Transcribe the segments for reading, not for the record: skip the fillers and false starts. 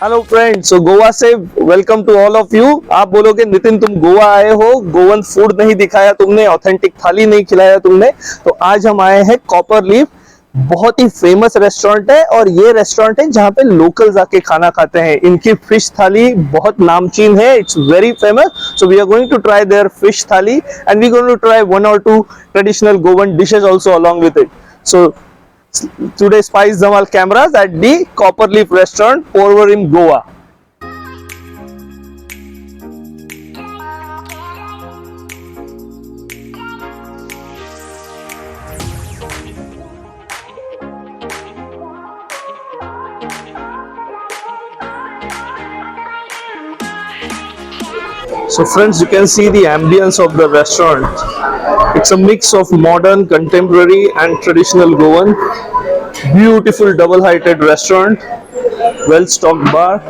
Hello friends, so Goa से welcome to all of you. आप बोलोगे नितिन तुम गोवा आए हो, गोवन फूड नहीं दिखाया तुमने, ऑथेंटिक थाली नहीं खिलाया तुमने। तो आज हम आए हैं कॉपर लीफ। बहुत ही फेमस रेस्टोरेंट है और ये रेस्टोरेंट है जहाँ पे लोकल्स आके खाना खाते हैं। इनकी फिश थाली बहुत नामचीन है, it's very famous. So we are going to try their fish thali and we going to try one or two traditional Goan dishes also along with it. So today Spice Dhamal cameras at the Copperleaf restaurant over in Goa. So friends, you can see the ambience of the restaurant. It's a mix of modern, contemporary and traditional Goan. Beautiful double-heighted restaurant, well-stocked bar.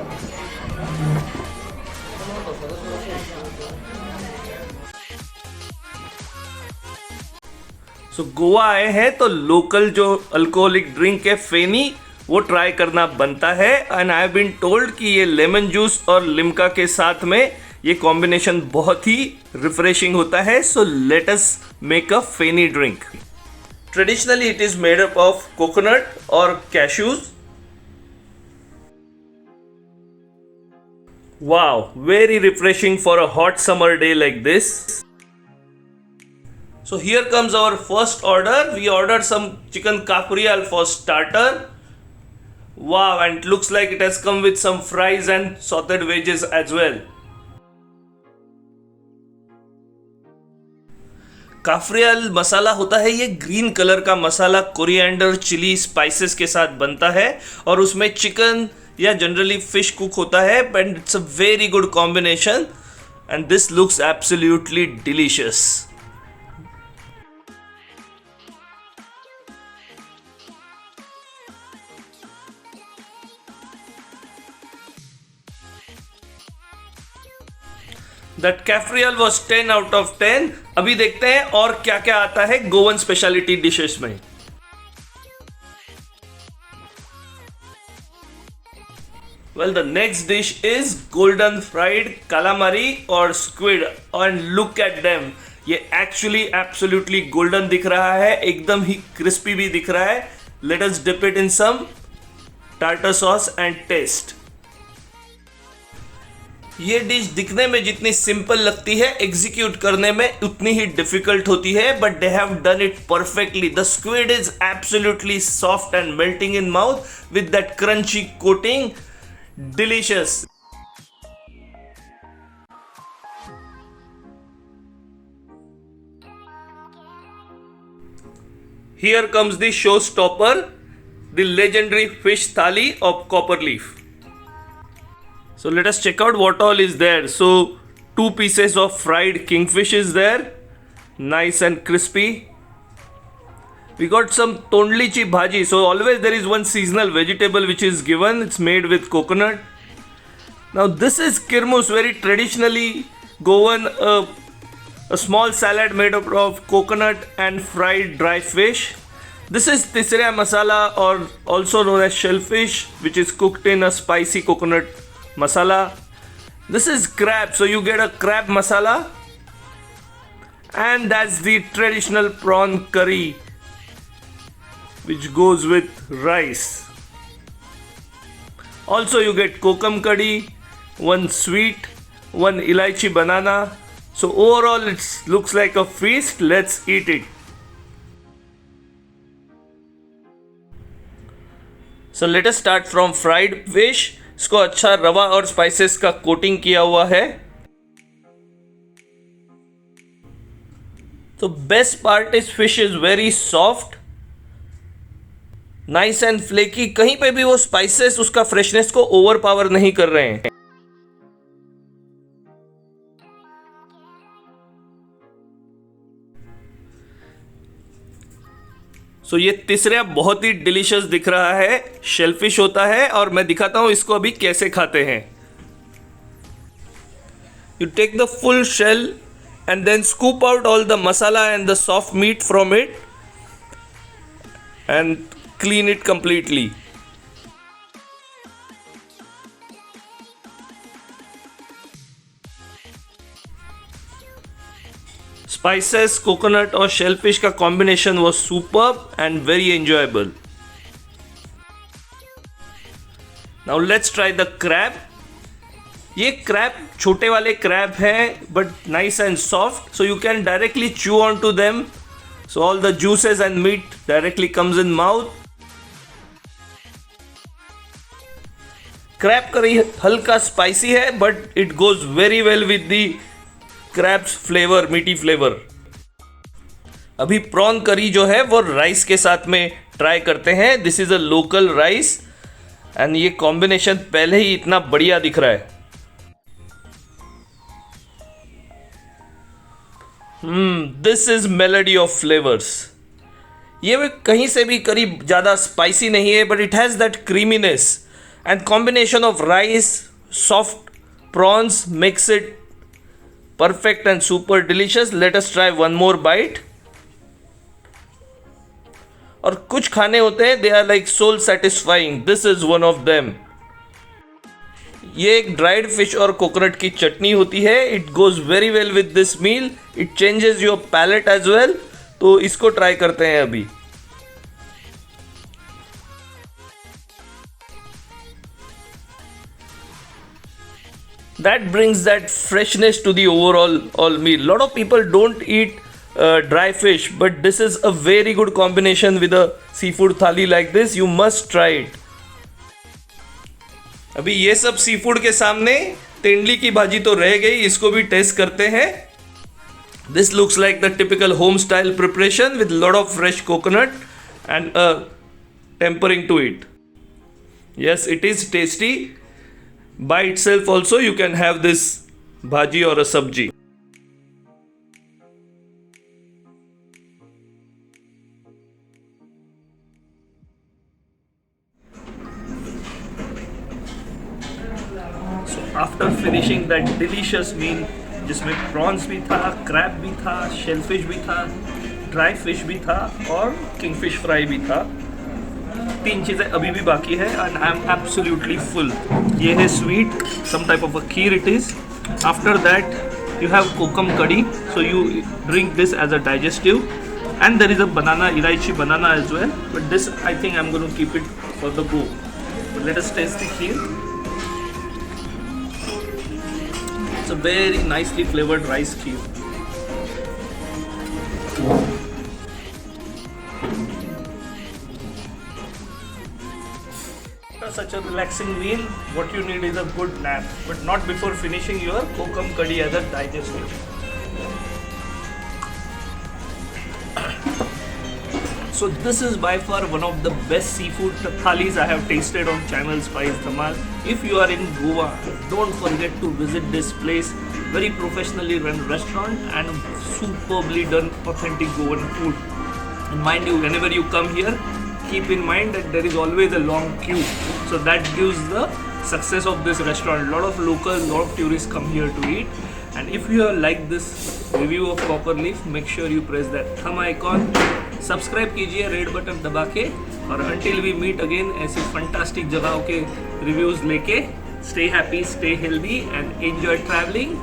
सो गोवा आए हैं तो local जो alcoholic drink है फेनी, वो try करना बनता है। And I have been told कि ये लेमन जूस और लिम्का के साथ में ये कॉम्बिनेशन बहुत ही रिफ्रेशिंग होता है। So let us make a feni drink. Traditionally it is made up of coconut or cashews. Wow, very refreshing for a hot summer day like this. So here comes our first order. We ordered some chicken kaprial for starter. Wow, and it looks like it has come with some fries and sauteed veggies as well. Cafreal मसाला होता है ये green colour का मसाला, coriander, chilli, spices के साथ बनता है और उसमें चिकन या जनरली फिश कुक होता है। But it's a very good combination and this looks absolutely delicious. That cafreal was 10 out of 10। अभी देखते हैं और क्या क्या आता है गोवन स्पेशलिटी डिशेस में। Well, the next dish is golden fried calamari or squid and look at them. ये एक्चुअली एब्सोल्युटली गोल्डन दिख रहा है, एकदम ही क्रिस्पी भी दिख रहा है। Let us dip it in some tartar sauce and taste. ये डिश दिखने में जितनी सिंपल लगती है, एग्जीक्यूट करने में उतनी ही डिफिकल्ट होती है, but they have done it perfectly. The squid is absolutely soft and melting in mouth with that crunchy coating, delicious. Here comes the showstopper, the legendary fish thali of Copperleaf. So let us check out what all is there. So 2 pieces of fried kingfish is there, nice and crispy. We got some tondlichi bhaji. So always there is one seasonal vegetable which is given. It's made with coconut. Now this is kirmus, very traditionally Goan, a small salad made up of coconut and fried dry fish. This is tisra masala, or also known as shellfish, which is cooked in a spicy coconut masala. This is crab, so you get a crab masala, and that's the traditional prawn curry which goes with rice. Also you get kokum curry, one sweet, one elaichi banana. So overall it looks like a feast. Let's eat it. So let us start from fried fish. इसको अच्छा रवा और spices का coating किया हुआ है। तो best part is fish is very soft, nice and flaky. कहीं पे भी वो स्पाइसेस उसका फ्रेशनेस को ओवर पावर नहीं कर रहे हैं। सो ये तीसरा बहुत ही डिलीशियस दिख रहा है, शेलफिश होता है और मैं दिखाता हूं इसको अभी कैसे खाते हैं। You take the full shell and then scoop out all the masala and the soft meat from it and clean it completely. Spices, coconut और shellfish का combination was superb and very enjoyable. Now let's try the crab. ये crab छोटे वाले crab हैं but nice and soft, so you can directly chew onto them. So all the juices and meat directly comes in mouth. Crab curry हल्का spicy है but it goes very well with the crab's flavor, meaty flavor. अभी prawn curry जो है वो rice के साथ में try करते हैं. This is a local rice and ये combination पहले ही इतना बढ़िया दिख रहा है. This is melody of flavors. ये कहीं से भी करी ज़्यादा स्पाइसी नहीं है but it has that creaminess and combination of rice, soft prawns makes it perfect and super delicious. Let us try one more bite. और कुछ खाने होते हैं they are like soul satisfying. This is one of them. ये एक dried fish और coconut की चटनी होती है. It goes very well with this meal. It changes your palate as well. तो इसको ट्राई करते हैं अभी. That brings that freshness to the overall meal. Lot of people don't eat dry fish, but this is a very good combination with a seafood thali like this. You must try it. अभी ये सब sea food के सामने तेंडली की भाजी तो रह गई. इसको भी टेस्ट करते हैं. This looks like the typical home style preparation with lot of fresh coconut and tempering to it. Yes, it is tasty. By itself also you can have this bhaji और a sabzi. After finishing that delicious meal जिसमें prawns भी था, crab भी था, shellfish भी था, dry fish भी था और किंगफिश फ्राई भी था. 3 चीज़ें अभी भी बाकी है and I am absolutely full. ये है sweet, some type of a kheer it is. After that you have kokum kadhi, so you drink this as a digestive and there is a banana, elaichi banana as well. But this I think I am going to keep it for the go. Let us taste the kheer. It's a very nicely flavored rice kheer. After such a relaxing meal, what you need is a good nap, but not before finishing your kokum curry as a digestive. So this is by far one of the best seafood thalis I have tasted on Channel Spice Dhamal. If you are in Goa, don't forget to visit this place. Very professionally run restaurant and superbly done authentic Goan food. And mind you, whenever you come here, keep in mind that there is always a long queue. So that gives the success of this restaurant. Lot of local, lot of tourists come here to eat. And if you like this review of Copperleaf, make sure you press that thumb icon. Subscribe कीजिए red button दबा के. और until we meet again ऐसी fantastic जगहों के reviews लेके. Stay happy, stay healthy and enjoy traveling.